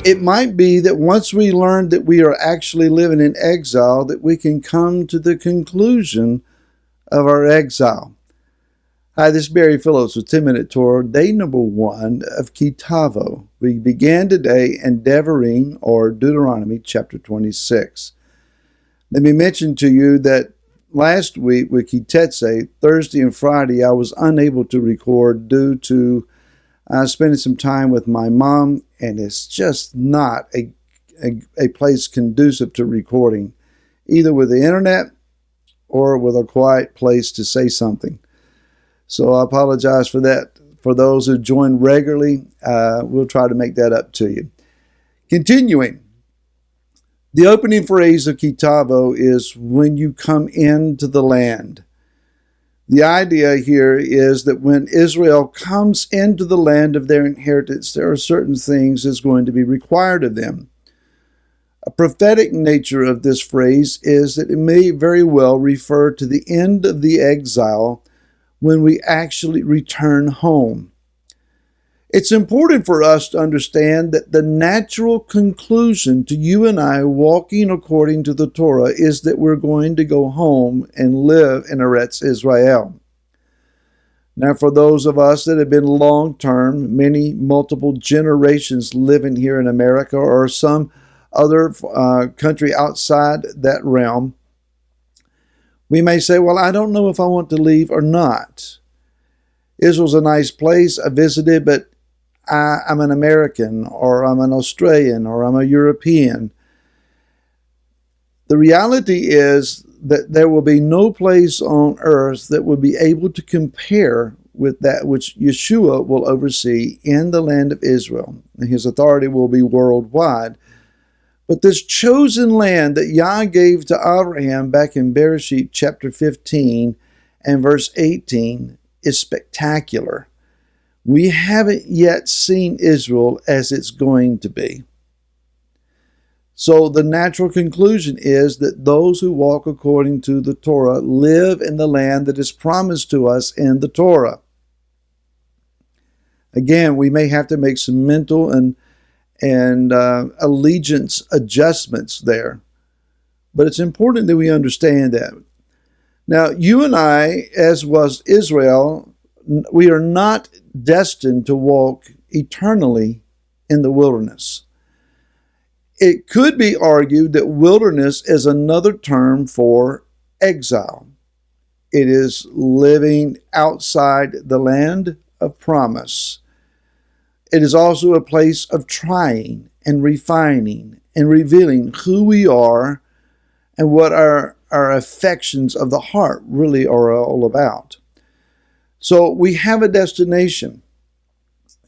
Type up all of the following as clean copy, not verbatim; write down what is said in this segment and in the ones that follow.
It might be that once we learn that we are actually living in exile, that we can come to the conclusion of our exile. Hi, this is Barry Phillips with 10-Minute Torah, day number 1 of Tavo. We began today in Devarim, or Deuteronomy, chapter 26. Let me mention to you that last week with Kitetse, Thursday and Friday, I was unable to record due to spending some time with my mom, and it's just not a place conducive to recording, either with the internet or with a quiet place to say something. So I apologize for that. For those who join regularly, we'll try to make that up to you. Continuing, the opening phrase of Tavo is when you come into the land. The idea here is that when Israel comes into the land of their inheritance, there are certain things that's going to be required of them. A prophetic nature of this phrase is that it may very well refer to the end of the exile when we actually return home. It's important for us to understand that the natural conclusion to you and I walking according to the Torah is that we're going to go home and live in Eretz Israel. Now, for those of us that have been long-term, multiple generations living here in America or some other country outside that realm, we may say, well, I don't know if I want to leave or not. Israel's a nice place. I visited, but I'm an American, or I'm an Australian, or I'm a European. The reality is that there will be no place on earth that will be able to compare with that which Yeshua will oversee in the land of Israel. His authority will be worldwide. But this chosen land that Yah gave to Abraham back in Bereshit chapter 15 and verse 18 is spectacular. We haven't yet seen Israel as it's going to be. So the natural conclusion is that those who walk according to the Torah live in the land that is promised to us in the Torah. Again, we may have to make some mental and allegiance adjustments there. But it's important that we understand that. Now, you and I, as was Israel, we are not destined to walk eternally in the wilderness. It could be argued that wilderness is another term for exile. It is living outside the land of promise. It is also a place of trying and refining and revealing who we are and what our affections of the heart really are all about. So we have a destination.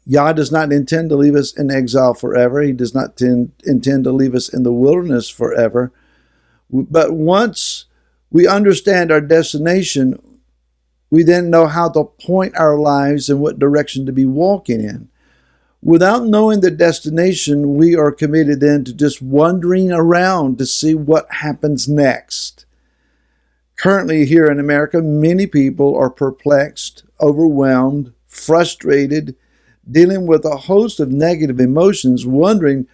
Yah does not intend to leave us in exile forever. He does not intend to leave us in the wilderness forever. But once we understand our destination, we then know how to point our lives and what direction to be walking in. Without knowing the destination, we are committed then to just wandering around to see what happens next. Currently here in America, many people are perplexed, overwhelmed, frustrated, dealing with a host of negative emotions, wondering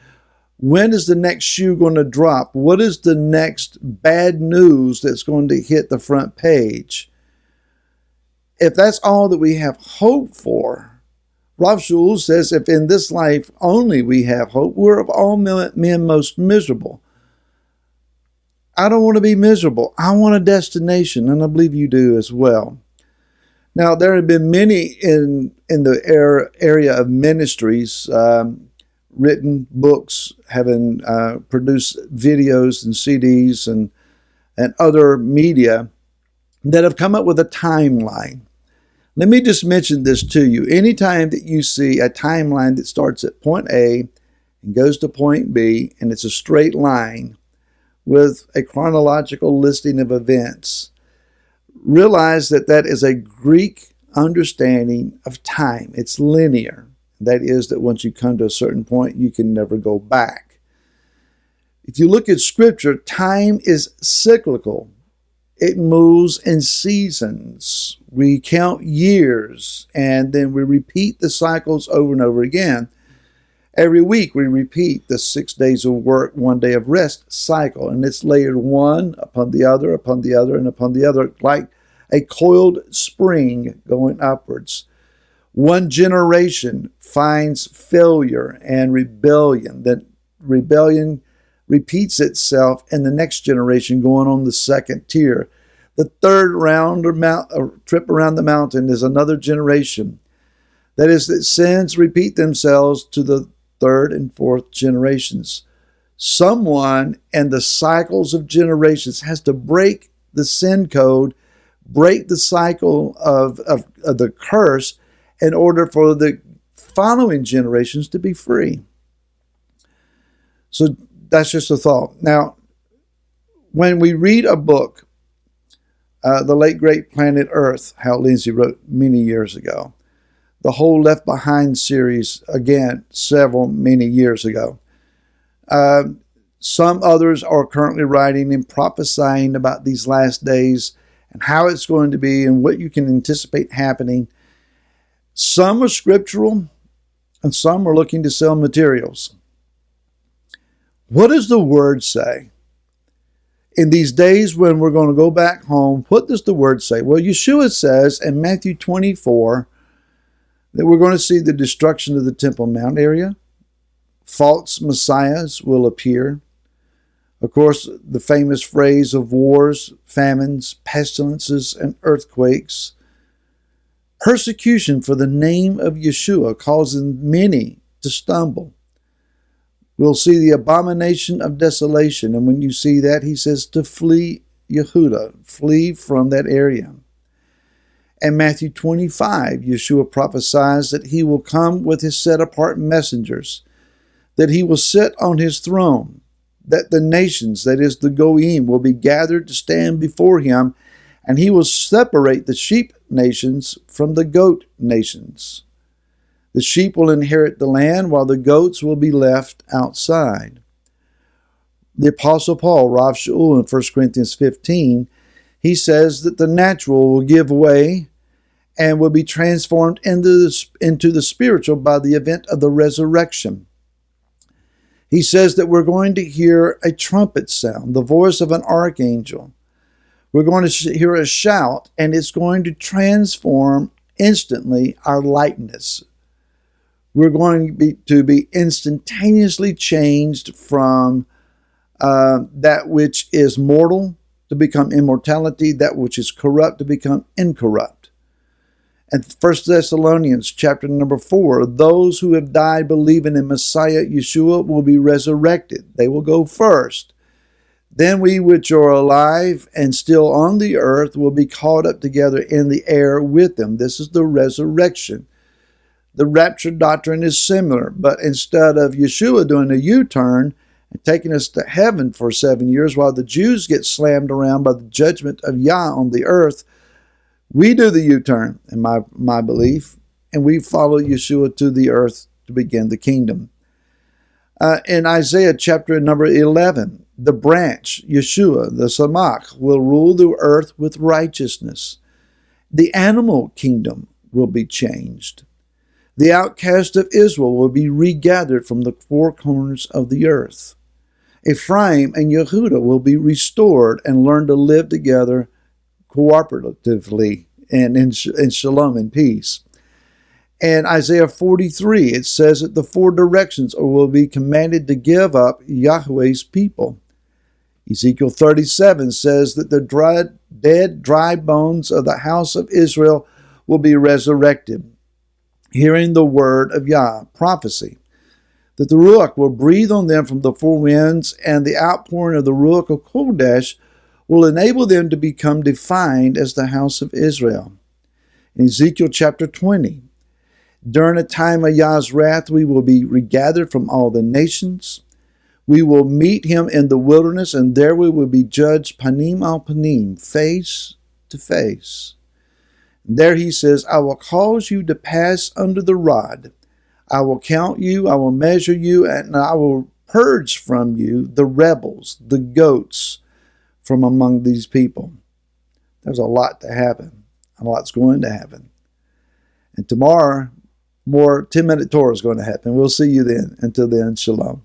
when is the next shoe going to drop? What is the next bad news that's going to hit the front page? If that's all that we have hope for, Rav Shul says, if in this life only we have hope, we're of all men most miserable. I don't want to be miserable. I want a destination, and I believe you do as well. Now, there have been many in the area of ministries, written books, having produced videos and CDs and other media that have come up with a timeline. Let me just mention this to you. Anytime that you see a timeline that starts at point A and goes to point B, and it's a straight line with a chronological listing of events, realize that that is a Greek understanding of time. It's linear. That is that once you come to a certain point, you can never go back. If you look at Scripture, time is cyclical. It moves in seasons. We count years, and then we repeat the cycles over and over again. Every week we repeat the 6 days of work, 1 day of rest cycle, and it's layered one upon the other, upon the other, and upon the other, like a coiled spring going upwards. One generation finds failure and rebellion. That rebellion repeats itself in the next generation, going on the second tier. The third round or trip around the mountain is another generation. That is, that sins repeat themselves to the third and fourth generations. Someone in the cycles of generations has to break the sin code, break the cycle of the curse in order for the following generations to be free. So that's just a thought. Now, when we read a book, The Late Great Planet Earth, Hal Lindsey wrote many years ago, the whole Left Behind series, again, many years ago. Some others are currently writing and prophesying about these last days and how it's going to be and what you can anticipate happening. Some are scriptural and some are looking to sell materials. What does the Word say? In these days when we're going to go back home, what does the Word say? Well, Yeshua says in Matthew 24, that we're going to see the destruction of the Temple Mount area. False messiahs will appear. Of course, the famous phrase of wars, famines, pestilences, and earthquakes. Persecution for the name of Yeshua, causing many to stumble. We'll see the abomination of desolation. And when you see that, he says to flee Yehuda, flee from that area. In Matthew 25, Yeshua prophesies that he will come with his set-apart messengers, that he will sit on his throne, that the nations, that is the Goyim, will be gathered to stand before him, and he will separate the sheep nations from the goat nations. The sheep will inherit the land, while the goats will be left outside. The Apostle Paul, Rav Shaul, in 1 Corinthians 15, he says that the natural will give way and will be transformed into the spiritual by the event of the resurrection. He says that we're going to hear a trumpet sound, the voice of an archangel. We're going to hear a shout, and it's going to transform instantly our likeness. We're going to be instantaneously changed from that which is mortal to become immortality, that which is corrupt to become incorrupt. And 1 Thessalonians chapter number 4, those who have died believing in Messiah Yeshua will be resurrected. They will go first. Then we which are alive and still on the earth will be caught up together in the air with them. This is the resurrection. The rapture doctrine is similar, but instead of Yeshua doing a U-turn and taking us to heaven for 7 years while the Jews get slammed around by the judgment of Yah on the earth, we do the U-turn, in my belief, and we follow Yeshua to the earth to begin the kingdom. In Isaiah chapter number 11, the branch, Yeshua, the Samach, will rule the earth with righteousness. The animal kingdom will be changed. The outcast of Israel will be regathered from the four corners of the earth. Ephraim and Yehuda will be restored and learn to live together cooperatively and in shalom and peace. And Isaiah 43, it says that the four directions will be commanded to give up Yahweh's people. Ezekiel 37 says that the dead, dry bones of the house of Israel will be resurrected, hearing the word of Yah, prophecy, that the Ruach will breathe on them from the four winds, and the outpouring of the Ruach of Kodesh will enable them to become defined as the house of Israel. In Ezekiel chapter 20, during a time of Yah's wrath, we will be regathered from all the nations. We will meet him in the wilderness, and there we will be judged panim al panim, face to face. And there he says, I will cause you to pass under the rod. I will count you, I will measure you, and I will purge from you the rebels, the goats, from among these people. There's a lot to happen. A lot's going to happen. And tomorrow, more 10-minute Torah is going to happen. We'll see you then. Until then, shalom.